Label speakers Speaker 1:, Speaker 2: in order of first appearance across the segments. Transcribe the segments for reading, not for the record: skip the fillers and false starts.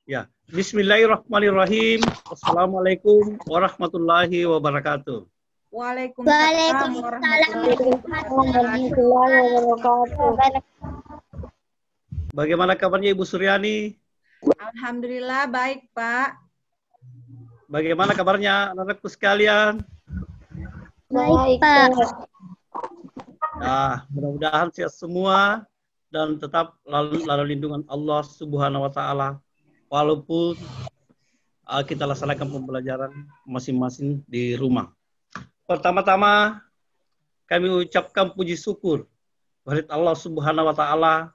Speaker 1: Ya, Bismillahirrahmanirrahim. Assalamualaikum warahmatullahi wabarakatuh.
Speaker 2: Waalaikumsalam warahmatullahi wabarakatuh.
Speaker 1: Bagaimana kabarnya Ibu Suryani?
Speaker 2: Alhamdulillah baik, Pak.
Speaker 1: Bagaimana kabarnya anak-anakku sekalian?
Speaker 3: Baik, Pak.
Speaker 1: Nah, mudah-mudahan sehat semua dan tetap lalu lindungan Allah Subhanahu wa taala walaupun kita laksanakan pembelajaran masing-masing di rumah. Pertama-tama kami ucapkan puji syukur kepada Allah Subhanahu wa taala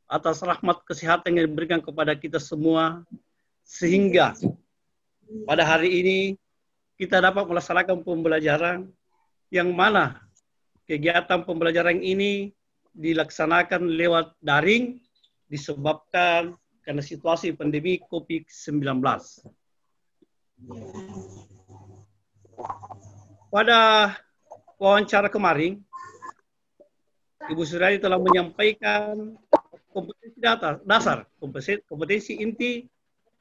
Speaker 1: atas rahmat kesehatan yang diberikan kepada kita semua sehingga pada hari ini kita dapat melaksanakan pembelajaran yang mana kegiatan pembelajaran ini dilaksanakan lewat daring disebabkan karena situasi pandemi COVID-19. Pada wawancara kemarin, Ibu Suryani telah menyampaikan kompetensi dasar, kompetensi inti,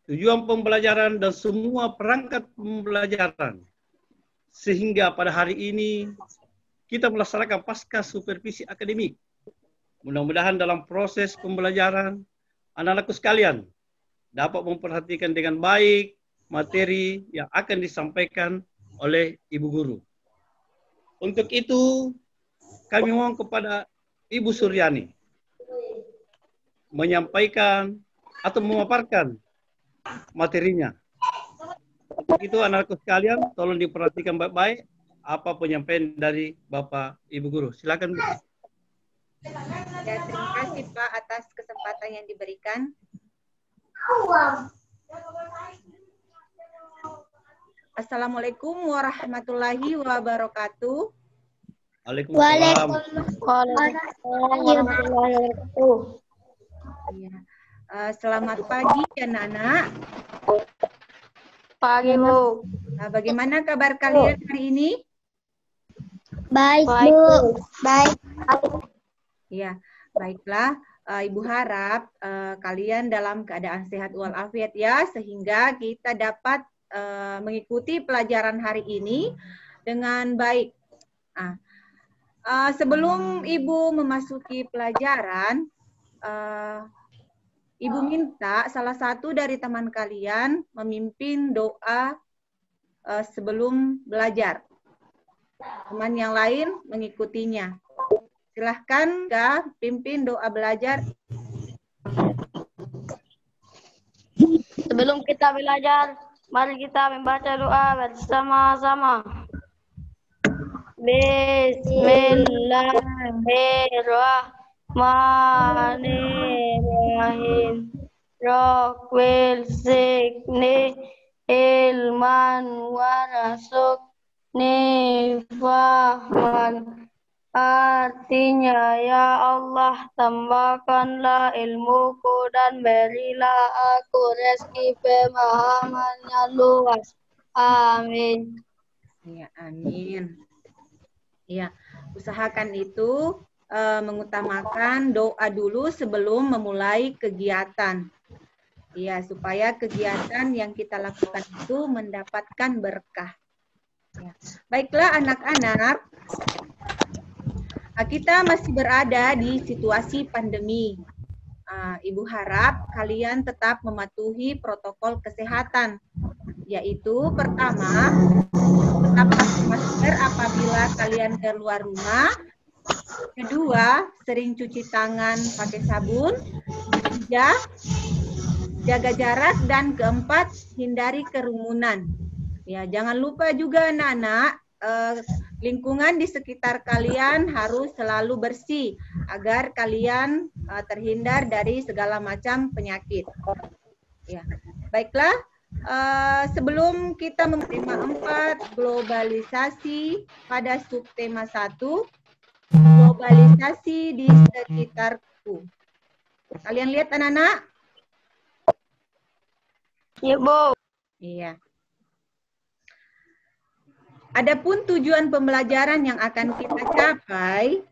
Speaker 1: tujuan pembelajaran, dan semua perangkat pembelajaran. Sehingga pada hari ini kita melaksanakan pasca supervisi akademik. Mudah-mudahan dalam proses pembelajaran, anak-anakku sekalian dapat memperhatikan dengan baik materi yang akan disampaikan oleh Ibu Guru. Untuk itu, kami mohon kepada Ibu Suryani menyampaikan atau memaparkan materinya. Untuk itu anak-anakku sekalian, tolong diperhatikan baik-baik apa penyampaian dari Bapak Ibu Guru. Silakan, Bu.
Speaker 2: Ya, terima kasih Pak atas kesempatan yang diberikan. Assalamualaikum warahmatullahi wabarakatuh.
Speaker 1: Waalaikumsalam.
Speaker 3: Warahmatullahi wabarakatuh.
Speaker 2: Ya. Selamat pagi anak-anak.
Speaker 3: Pagi, Bu.
Speaker 2: Bagaimana kabar kalian hari ini?
Speaker 3: Baik, Bu. Baik.
Speaker 2: Ya, baiklah. Ibu harap kalian dalam keadaan sehat walafiat ya, sehingga kita dapat mengikuti pelajaran hari ini dengan baik. Sebelum Ibu memasuki pelajaran, Ibu minta salah satu dari teman kalian memimpin doa sebelum belajar. Teman yang lain mengikutinya. Silahkan pimpin doa belajar.
Speaker 3: Sebelum kita belajar, mari kita membaca doa bersama-sama. Bismillahirrahmanirrahim. Rokwil sikni ilman warasukni fahman. Artinya, ya Allah, tambahkanlah ilmuku dan berilah aku rezeki pemahaman yang luas. Amin.
Speaker 2: Ya, amin. Ya, usahakan itu mengutamakan doa dulu sebelum memulai kegiatan. Ya, supaya kegiatan yang kita lakukan itu mendapatkan berkah. Ya. Baiklah anak-anak. Kita masih berada di situasi pandemi. Ibu harap kalian tetap mematuhi protokol kesehatan, yaitu pertama, tetap pakai masker apabila kalian keluar rumah. Kedua, sering cuci tangan pakai sabun. Ketiga, jaga jarak. Dan keempat, hindari kerumunan. Ya, jangan lupa juga anak-anak, lingkungan di sekitar kalian harus selalu bersih agar kalian terhindar dari segala macam penyakit. Ya, baiklah. Sebelum kita menerima 4 globalisasi pada subtema 1, globalisasi di sekitarku. Kalian lihat anak-anak?
Speaker 3: Iya, Bu.
Speaker 2: Iya. Adapun tujuan pembelajaran yang akan kita capai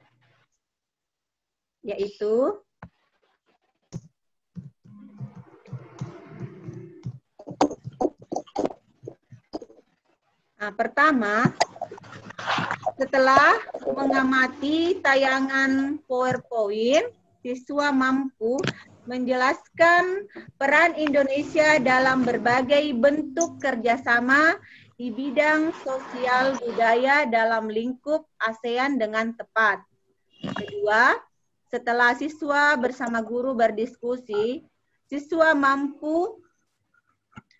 Speaker 2: yaitu Nah, pertama, setelah mengamati tayangan PowerPoint, siswa mampu menjelaskan peran Indonesia dalam berbagai bentuk kerjasama di bidang sosial budaya dalam lingkup ASEAN dengan tepat. Kedua, setelah siswa bersama guru berdiskusi, siswa mampu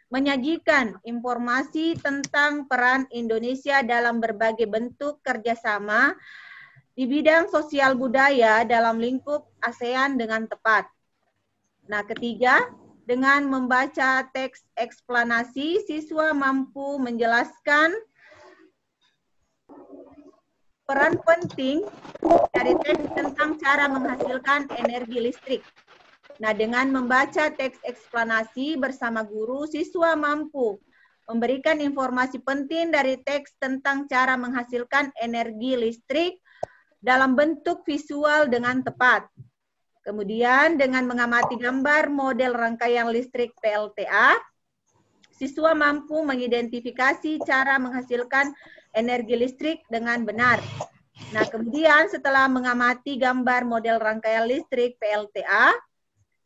Speaker 2: menyajikan informasi tentang peran Indonesia dalam berbagai bentuk kerjasama di bidang sosial budaya dalam lingkup ASEAN dengan tepat. Nah, ketiga, dengan membaca teks eksplanasi, siswa mampu menjelaskan peran penting dari teks tentang cara menghasilkan energi listrik. Nah, dengan membaca teks eksplanasi bersama guru, siswa mampu memberikan informasi penting dari teks tentang cara menghasilkan energi listrik dalam bentuk visual dengan tepat. Kemudian, dengan mengamati gambar model rangkaian listrik PLTA, siswa mampu mengidentifikasi cara menghasilkan energi listrik dengan benar. Nah, kemudian setelah mengamati gambar model rangkaian listrik PLTA,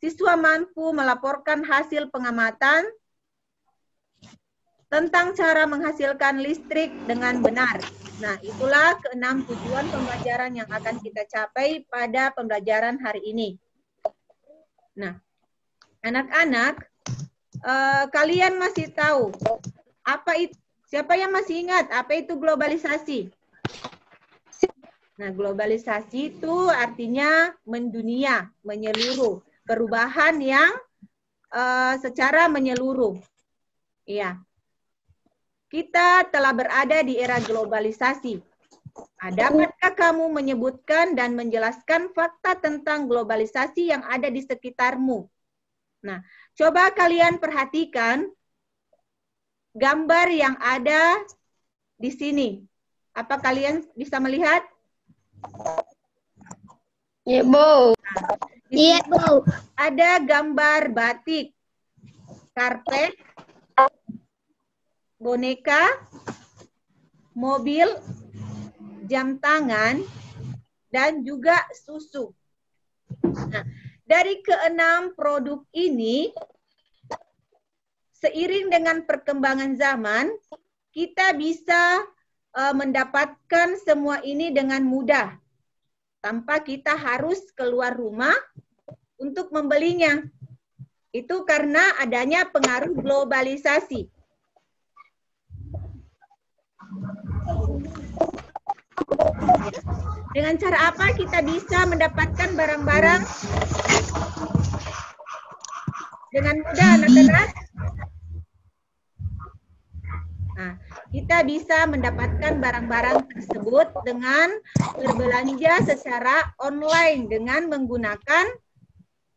Speaker 2: siswa mampu melaporkan hasil pengamatan tentang cara menghasilkan listrik dengan benar. Nah, itulah keenam tujuan pembelajaran yang akan kita capai pada pembelajaran hari ini. Nah, anak-anak, kalian masih tahu apa itu? Siapa yang masih ingat apa itu globalisasi? Nah, globalisasi itu artinya mendunia, menyeluruh. Perubahan yang secara menyeluruh. Iya. Kita telah berada di era globalisasi. Dapatkah kamu menyebutkan dan menjelaskan fakta tentang globalisasi yang ada di sekitarmu? Nah, coba kalian perhatikan gambar yang ada di sini. Apa kalian bisa melihat?
Speaker 3: Iya, Bu.
Speaker 2: Iya, Bu. Ada gambar batik, karpet, boneka, mobil, jam tangan, dan juga susu. Nah, dari keenam produk ini, seiring dengan perkembangan zaman, kita bisa mendapatkan semua ini dengan mudah, tanpa kita harus keluar rumah untuk membelinya. Itu karena adanya pengaruh globalisasi. Dengan cara apa kita bisa mendapatkan barang-barang dengan mudah, anak-anak? Nah, kita bisa mendapatkan barang-barang tersebut dengan berbelanja secara online dengan menggunakan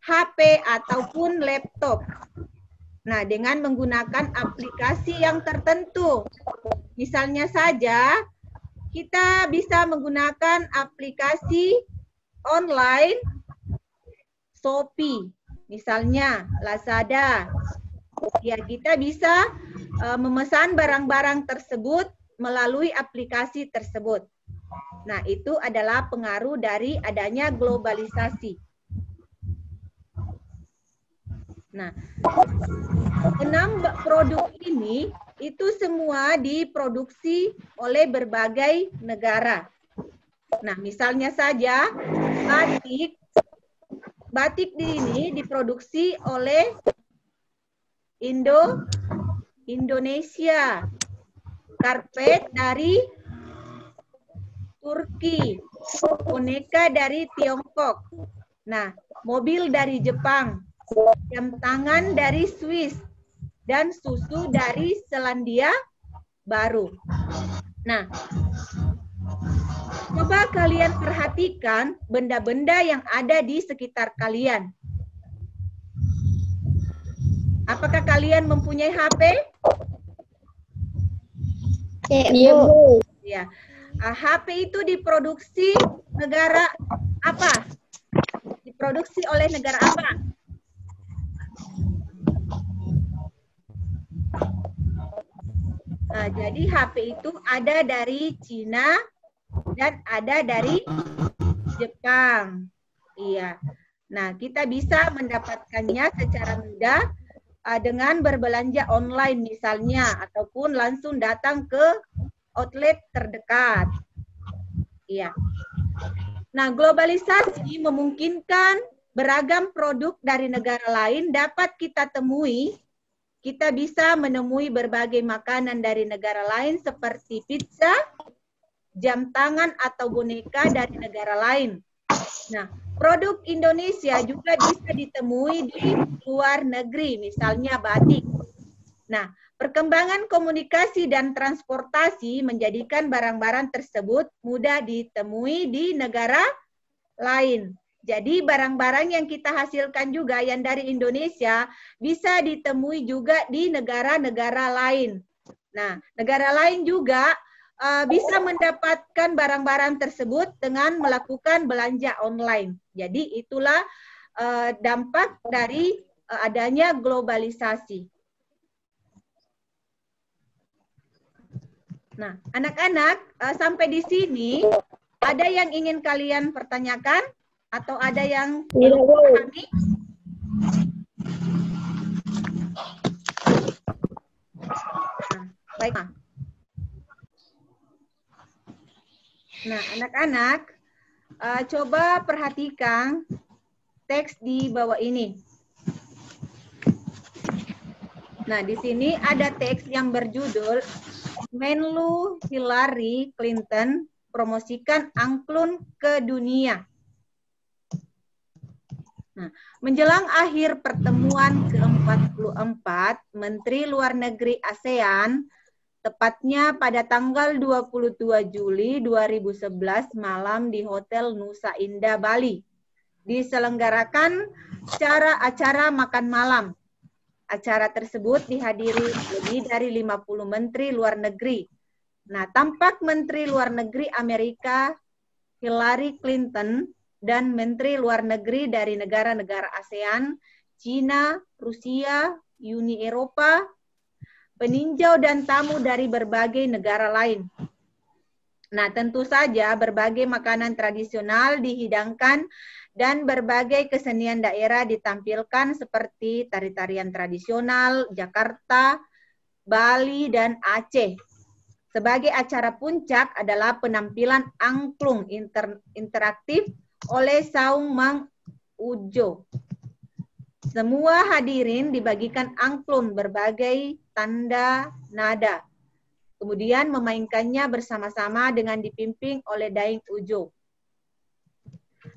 Speaker 2: HP ataupun laptop. Nah, dengan menggunakan aplikasi yang tertentu. Misalnya saja, kita bisa menggunakan aplikasi online Shopee, misalnya Lazada. Ya, kita bisa memesan barang-barang tersebut melalui aplikasi tersebut. Nah, itu adalah pengaruh dari adanya globalisasi. Nah, 6 produk ini itu semua diproduksi oleh berbagai negara. Nah, misalnya saja batik ini diproduksi oleh Indonesia, karpet dari Turki, boneka dari Tiongkok, nah, mobil dari Jepang, jam tangan dari Swiss, dan susu dari Selandia Baru. Nah, coba kalian perhatikan benda-benda yang ada di sekitar kalian. Apakah kalian mempunyai HP?
Speaker 3: Iya, Bu.
Speaker 2: Ya. HP itu diproduksi negara apa? Diproduksi oleh negara apa? Nah, jadi HP itu ada dari Cina dan ada dari Jepang. Iya. Nah, kita bisa mendapatkannya secara mudah dengan berbelanja online misalnya, ataupun langsung datang ke outlet terdekat. Iya. Nah, globalisasi memungkinkan beragam produk dari negara lain dapat kita temui. Kita bisa menemui berbagai makanan dari negara lain seperti pizza, jam tangan atau boneka dari negara lain. Nah, produk Indonesia juga bisa ditemui di luar negeri, misalnya batik. Nah, perkembangan komunikasi dan transportasi menjadikan barang-barang tersebut mudah ditemui di negara lain. Jadi barang-barang yang kita hasilkan juga yang dari Indonesia bisa ditemui juga di negara-negara lain. Nah, negara lain juga bisa mendapatkan barang-barang tersebut dengan melakukan belanja online. Jadi itulah dampak dari adanya globalisasi. Nah, anak-anak, sampai di sini ada yang ingin kalian pertanyakan atau ada yang belum pahami? Nah, baiklah. Nah, anak-anak, coba perhatikan teks di bawah ini. Nah, di sini ada teks yang berjudul Menlu Hillary Clinton promosikan angklung ke dunia. Nah, menjelang akhir pertemuan ke-44 Menteri Luar Negeri ASEAN, tepatnya pada tanggal 22 Juli 2011 malam di Hotel Nusa Indah, Bali, diselenggarakan acara makan malam. Acara tersebut dihadiri lebih dari 50 menteri luar negeri. Nah, tampak Menteri Luar Negeri Amerika Hillary Clinton dan Menteri Luar Negeri dari negara-negara ASEAN, Cina, Rusia, Uni Eropa, peninjau dan tamu dari berbagai negara lain. Nah, tentu saja berbagai makanan tradisional dihidangkan dan berbagai kesenian daerah ditampilkan seperti tari-tarian tradisional Jakarta, Bali, dan Aceh. Sebagai acara puncak adalah penampilan angklung interaktif oleh Saung Mang Ujo. Semua hadirin dibagikan angklung berbagai tanda nada. Kemudian memainkannya bersama-sama dengan dipimpin oleh Daeng Ujo.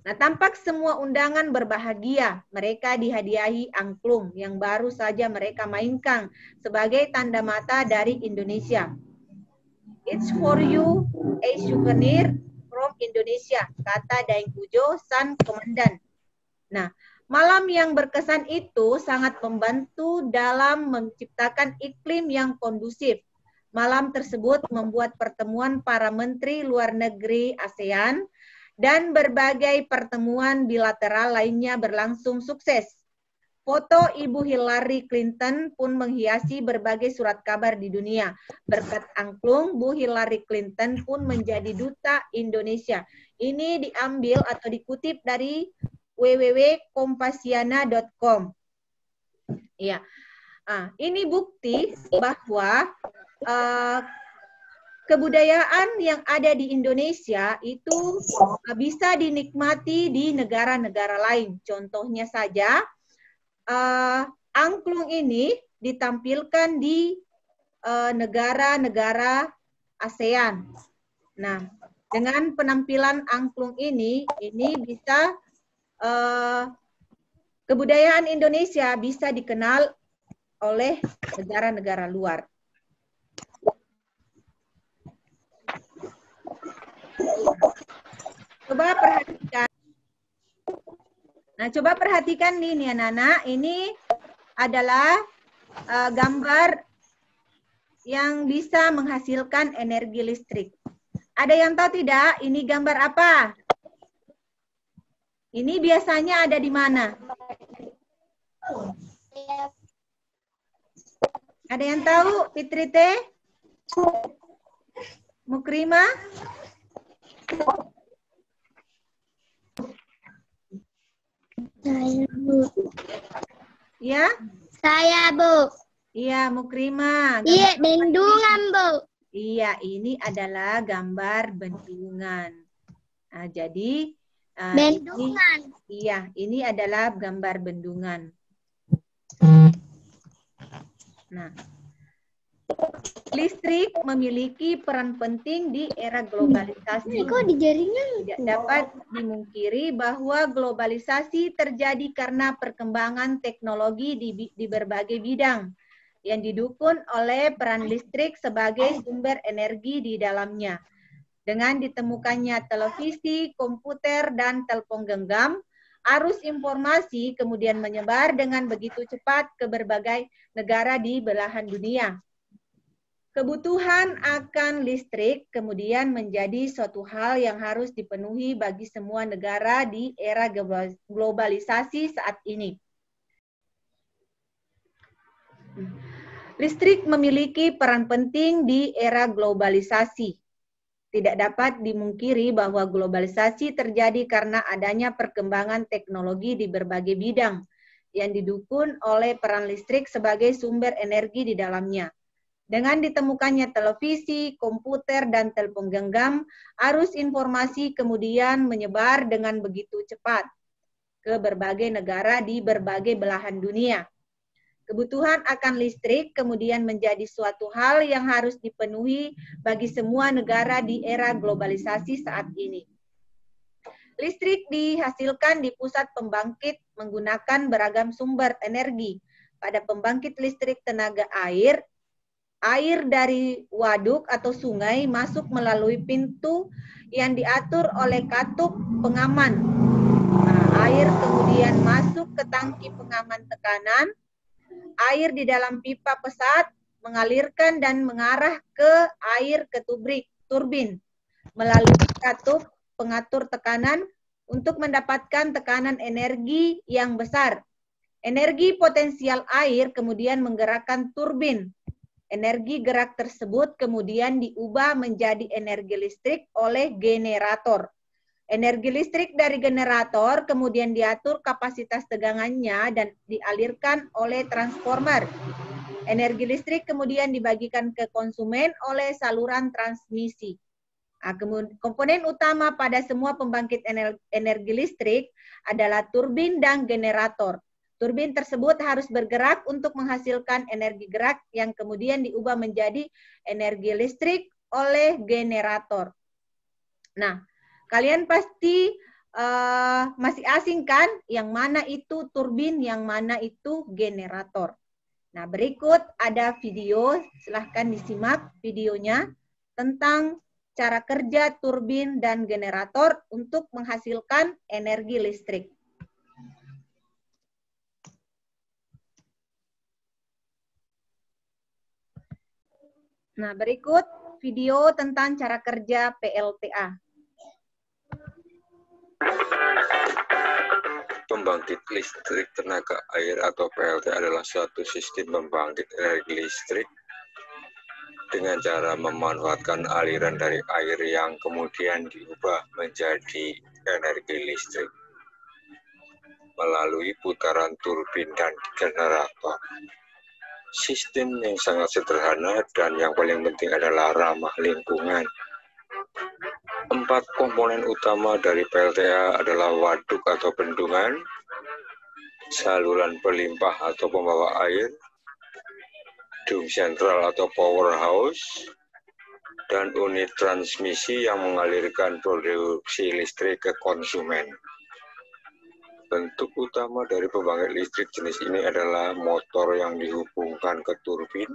Speaker 2: Nah, tampak semua undangan berbahagia. Mereka dihadiahi angklung yang baru saja mereka mainkan sebagai tanda mata dari Indonesia. It's for you, a souvenir from Indonesia, kata Daeng Ujo, sang komandan. Nah, malam yang berkesan itu sangat membantu dalam menciptakan iklim yang kondusif. Malam tersebut membuat pertemuan para menteri luar negeri ASEAN dan berbagai pertemuan bilateral lainnya berlangsung sukses. Foto Ibu Hillary Clinton pun menghiasi berbagai surat kabar di dunia. Berkat angklung, Bu Hillary Clinton pun menjadi duta Indonesia. Ini diambil atau dikutip dari www.kompasiana.com. Ya, ini bukti bahwa kebudayaan yang ada di Indonesia itu bisa dinikmati di negara-negara lain. Contohnya saja, angklung ini ditampilkan di negara-negara ASEAN. Nah, dengan penampilan angklung ini bisa kebudayaan Indonesia bisa dikenal oleh negara-negara luar. Coba perhatikan. Nah, coba perhatikan nih anak-anak. Ini adalah gambar yang bisa menghasilkan energi listrik. Ada yang tahu tidak? Ini gambar apa? Ini biasanya ada di mana? Ada yang tahu, Fitri Teh? Mukrimah?
Speaker 4: Saya, Bu.
Speaker 2: Ya?
Speaker 4: Saya, Bu.
Speaker 2: Iya, Mukrimah.
Speaker 4: Iya, bendungan, Bu.
Speaker 2: Iya, ini adalah gambar bendungan. Nah, jadi
Speaker 4: Bendungan.
Speaker 2: ini adalah gambar bendungan. Nah, listrik memiliki peran penting di era globalisasi.
Speaker 4: Kok di jaringan?
Speaker 2: Tidak dapat dimungkiri bahwa globalisasi terjadi karena perkembangan teknologi di berbagai bidang yang didukung oleh peran listrik sebagai sumber energi di dalamnya. Dengan ditemukannya televisi, komputer, dan telepon genggam, arus informasi kemudian menyebar dengan begitu cepat ke berbagai negara di belahan dunia. Kebutuhan akan listrik kemudian menjadi suatu hal yang harus dipenuhi bagi semua negara di era globalisasi saat ini. Listrik memiliki peran penting di era globalisasi. Tidak dapat dimungkiri bahwa globalisasi terjadi karena adanya perkembangan teknologi di berbagai bidang yang didukung oleh peran listrik sebagai sumber energi di dalamnya. Dengan ditemukannya televisi, komputer, dan telepon genggam, arus informasi kemudian menyebar dengan begitu cepat ke berbagai negara di berbagai belahan dunia. Kebutuhan akan listrik kemudian menjadi suatu hal yang harus dipenuhi bagi semua negara di era globalisasi saat ini. Listrik dihasilkan di pusat pembangkit menggunakan beragam sumber energi. Pada pembangkit listrik tenaga air, air dari waduk atau sungai masuk melalui pintu yang diatur oleh katup pengaman. Nah, air kemudian masuk ke tangki pengaman tekanan. Air di dalam pipa pesat mengalirkan dan mengarah ke air ke turbin melalui katup pengatur tekanan untuk mendapatkan tekanan energi yang besar. Energi potensial air kemudian menggerakkan turbin. Energi gerak tersebut kemudian diubah menjadi energi listrik oleh generator. Energi listrik dari generator kemudian diatur kapasitas tegangannya dan dialirkan oleh transformer. Energi listrik kemudian dibagikan ke konsumen oleh saluran transmisi. Nah, komponen utama pada semua pembangkit energi listrik adalah turbin dan generator. Turbin tersebut harus bergerak untuk menghasilkan energi gerak yang kemudian diubah menjadi energi listrik oleh generator. Nah, kalian pasti masih asing kan? Yang mana itu turbin, yang mana itu generator. Nah, berikut ada video, silahkan disimak videonya tentang cara kerja turbin dan generator untuk menghasilkan energi listrik. Nah, berikut video tentang cara kerja PLTA.
Speaker 5: Pembangkit listrik tenaga air atau PLTA adalah suatu sistem pembangkit energi listrik dengan cara memanfaatkan aliran dari air yang kemudian diubah menjadi energi listrik melalui putaran turbin dan generator. Sistem yang sangat sederhana dan yang paling penting adalah ramah lingkungan. 4 komponen utama dari PLTA adalah waduk atau bendungan, saluran pelimpah atau pembawa air, dung sentral atau powerhouse, dan unit transmisi yang mengalirkan produksi listrik ke konsumen. Bentuk utama dari pembangkit listrik jenis ini adalah motor yang dihubungkan ke turbin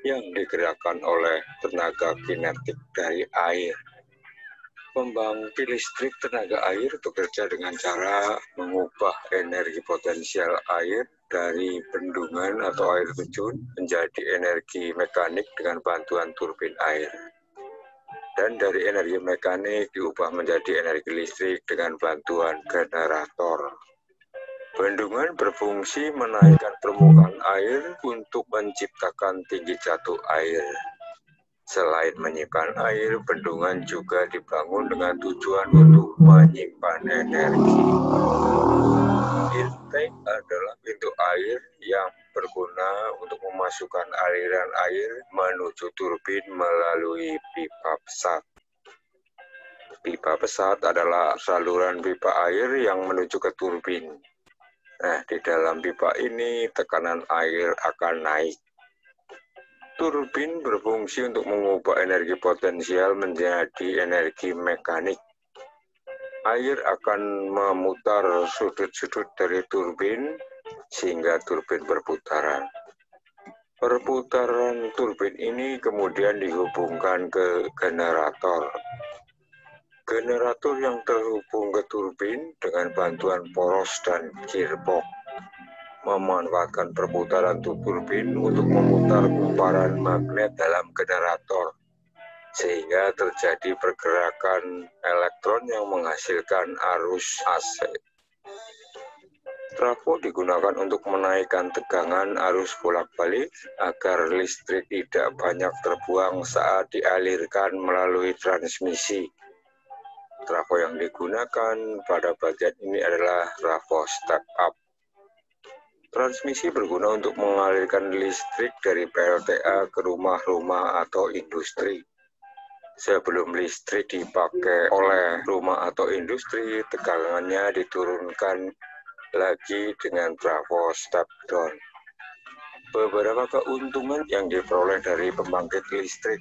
Speaker 5: yang digerakkan oleh tenaga kinetik dari air. Pembangkit listrik tenaga air bekerja dengan cara mengubah energi potensial air dari bendungan atau air terjun menjadi energi mekanik dengan bantuan turbin air. Dan dari energi mekanik diubah menjadi energi listrik dengan bantuan generator. Bendungan berfungsi menaikkan permukaan air untuk menciptakan tinggi jatuh air. Selain menyimpan air, bendungan juga dibangun dengan tujuan untuk menyimpan energi. Intake adalah pintu air yang berguna untuk memasukkan aliran air menuju turbin melalui pipa pesat. Pipa pesat adalah saluran pipa air yang menuju ke turbin. Nah, di dalam pipa ini tekanan air akan naik. Turbin berfungsi untuk mengubah energi potensial menjadi energi mekanik. Air akan memutar sudut-sudut dari turbin sehingga turbin berputaran. Perputaran turbin ini kemudian dihubungkan ke generator. Generator yang terhubung ke turbin dengan bantuan poros dan gearbox memanfaatkan perputaran turbin untuk memutar kumparan magnet dalam generator, sehingga terjadi pergerakan elektron yang menghasilkan arus AC. Trafo digunakan untuk menaikkan tegangan arus bolak-balik agar listrik tidak banyak terbuang saat dialirkan melalui transmisi. Trafo yang digunakan pada bagian ini adalah trafo step up. Transmisi berguna untuk mengalirkan listrik dari PLTA ke rumah-rumah atau industri. Sebelum listrik dipakai oleh rumah atau industri, tegangannya diturunkan lagi dengan trafo step down. Beberapa keuntungan yang diperoleh dari pembangkit listrik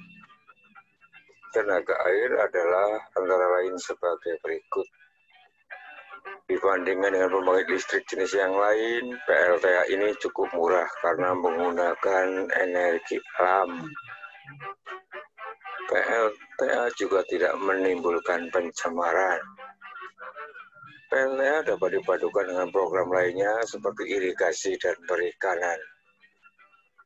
Speaker 5: tenaga air adalah antara lain sebagai berikut. Dibandingkan dengan pembangkit listrik jenis yang lain, PLTA ini cukup murah karena menggunakan energi alam. PLTA juga tidak menimbulkan pencemaran. PLTA dapat dipadukan dengan program lainnya seperti irigasi dan perikanan.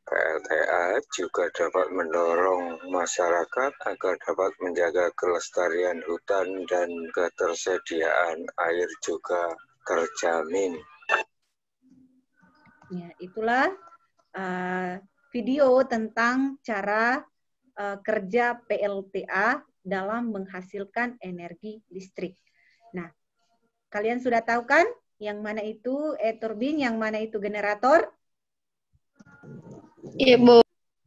Speaker 5: PLTA juga dapat mendorong masyarakat agar dapat menjaga kelestarian hutan dan ketersediaan air juga terjamin.
Speaker 2: Ya, itulah video tentang cara kerja PLTA dalam menghasilkan energi listrik. Nah, kalian sudah tahu kan yang mana itu turbin, yang mana itu generator?
Speaker 3: Iya, Bu.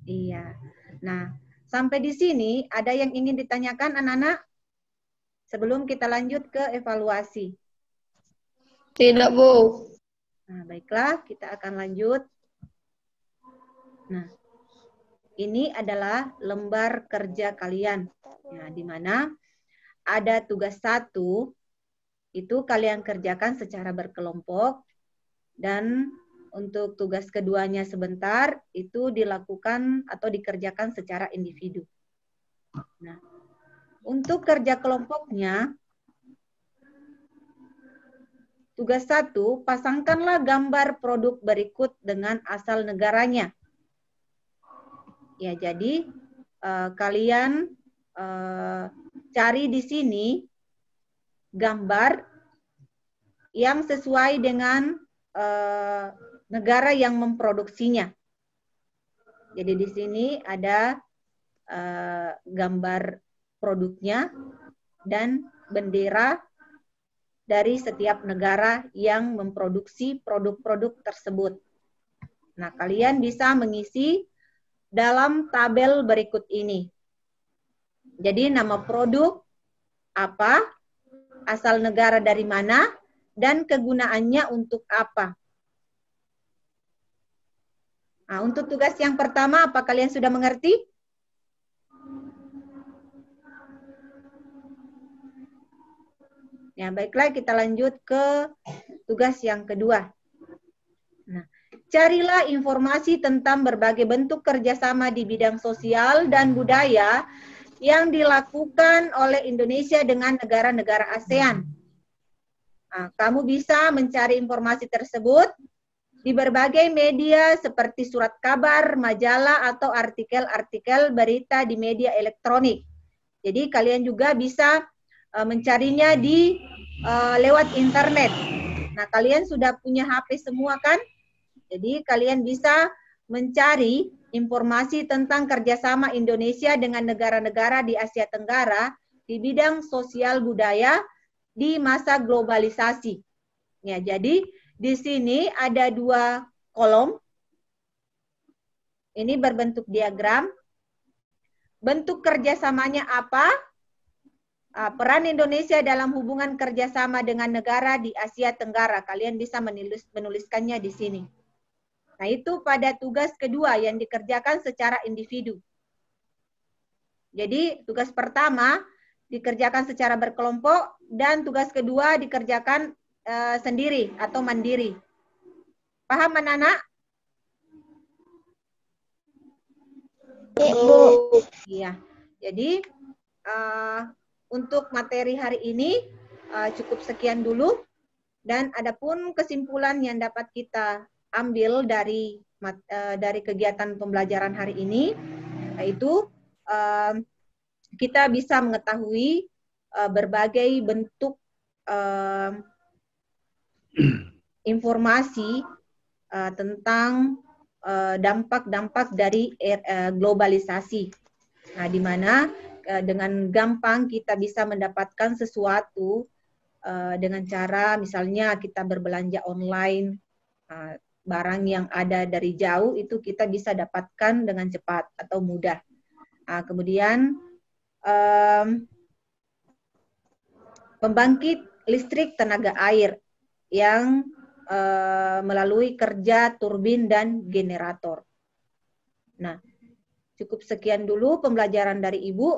Speaker 2: Iya. Nah, sampai di sini ada yang ingin ditanyakan anak-anak sebelum kita lanjut ke evaluasi?
Speaker 3: Tidak, Bu.
Speaker 2: Nah, baiklah, kita akan lanjut. Nah, ini adalah lembar kerja kalian. Ya, di mana ada tugas 1, itu kalian kerjakan secara berkelompok, dan untuk tugas keduanya sebentar, itu dilakukan atau dikerjakan secara individu. Nah, untuk kerja kelompoknya, tugas 1, pasangkanlah gambar produk berikut dengan asal negaranya. Ya, jadi kalian cari di sini gambar yang sesuai dengan negara yang memproduksinya. Jadi di sini ada gambar produknya dan bendera dari setiap negara yang memproduksi produk-produk tersebut. Nah, kalian bisa mengisi dalam tabel berikut ini. Jadi nama produk apa, asal negara dari mana, dan kegunaannya untuk apa. Nah, untuk tugas yang pertama, apa kalian sudah mengerti? Ya, baiklah, kita lanjut ke tugas yang kedua. Nah, carilah informasi tentang berbagai bentuk kerjasama di bidang sosial dan budaya yang dilakukan oleh Indonesia dengan negara-negara ASEAN. Nah, kamu bisa mencari informasi tersebut di berbagai media seperti surat kabar, majalah, atau artikel-artikel berita di media elektronik. Jadi kalian juga bisa mencarinya di lewat internet. Nah, kalian sudah punya HP semua kan? Jadi kalian bisa mencari informasi tentang kerjasama Indonesia dengan negara-negara di Asia Tenggara di bidang sosial budaya di masa globalisasi. Ya, jadi di sini ada 2 kolom. Ini berbentuk diagram. Bentuk kerjasamanya apa? Peran Indonesia dalam hubungan kerjasama dengan negara di Asia Tenggara. Kalian bisa menuliskannya di sini. Nah, itu pada tugas kedua yang dikerjakan secara individu. Jadi, tugas pertama dikerjakan secara berkelompok dan tugas kedua dikerjakan sendiri atau mandiri. Paham, anak-anak? Iya. Jadi, untuk materi hari ini cukup sekian dulu, dan adapun kesimpulan yang dapat kita ambil dari kegiatan pembelajaran hari ini, yaitu kita bisa mengetahui berbagai bentuk informasi tentang dampak-dampak dari globalisasi. Nah, di mana dengan gampang kita bisa mendapatkan sesuatu dengan cara misalnya kita berbelanja online, barang yang ada dari jauh itu kita bisa dapatkan dengan cepat atau mudah. Kemudian pembangkit listrik tenaga air yang melalui kerja turbin dan generator. Nah, cukup sekian dulu pembelajaran dari Ibu.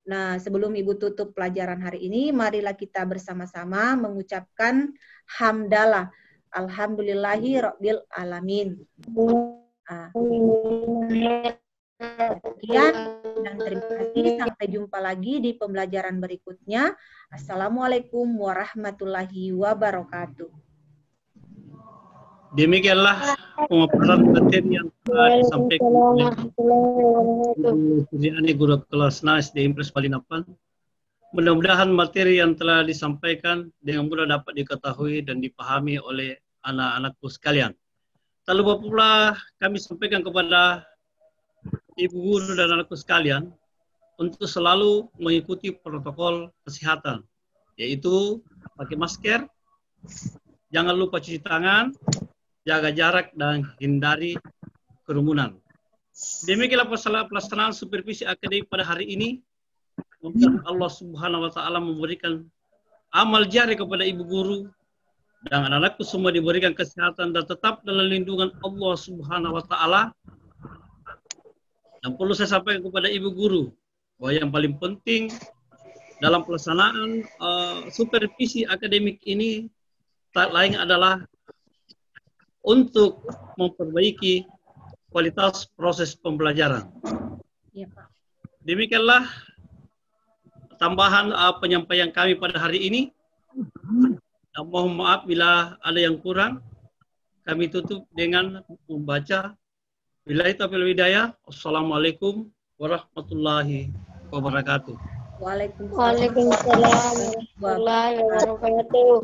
Speaker 2: Nah, sebelum Ibu tutup pelajaran hari ini, marilah kita bersama-sama mengucapkan hamdalah. Alhamdulillahi Rabbil Alamin. Sekian dan terima kasih. Sampai jumpa lagi di pembelajaran berikutnya. Assalamualaikum warahmatullahi wabarakatuh.
Speaker 1: Demikianlah pemaparan materi yang telah disampaikan oleh guru kelas NAS di Impres Balinapan. Mudah-mudahan materi yang telah disampaikan dengan mudah dapat diketahui dan dipahami oleh anak-anakku sekalian. Tak lupa pula kami sampaikan kepada ibu guru dan anakku sekalian untuk selalu mengikuti protokol kesehatan, yaitu pakai masker, jangan lupa cuci tangan, jaga jarak, dan hindari kerumunan. Demikianlah pelaksanaan supervisi akademik pada hari ini. Semoga Allah Subhanahu wa Ta'ala memberikan amal jari kepada ibu guru dan anak-anakku semua diberikan kesehatan dan tetap dalam lindungan Allah Subhanahu wa Ta'ala. Dan perlu saya sampaikan kepada ibu guru bahwa yang paling penting dalam pelaksanaan supervisi akademik ini tak lain adalah untuk memperbaiki kualitas proses pembelajaran.
Speaker 2: Ya, Pak.
Speaker 1: Demikianlah tambahan penyampaian kami pada hari ini. Dan mohon maaf bila ada yang kurang. Kami tutup dengan membaca Billahi taufiq wal hidayah. Assalamualaikum warahmatullahi wabarakatuh.
Speaker 2: Waalaikumsalam
Speaker 3: warahmatullahi wabarakatuh.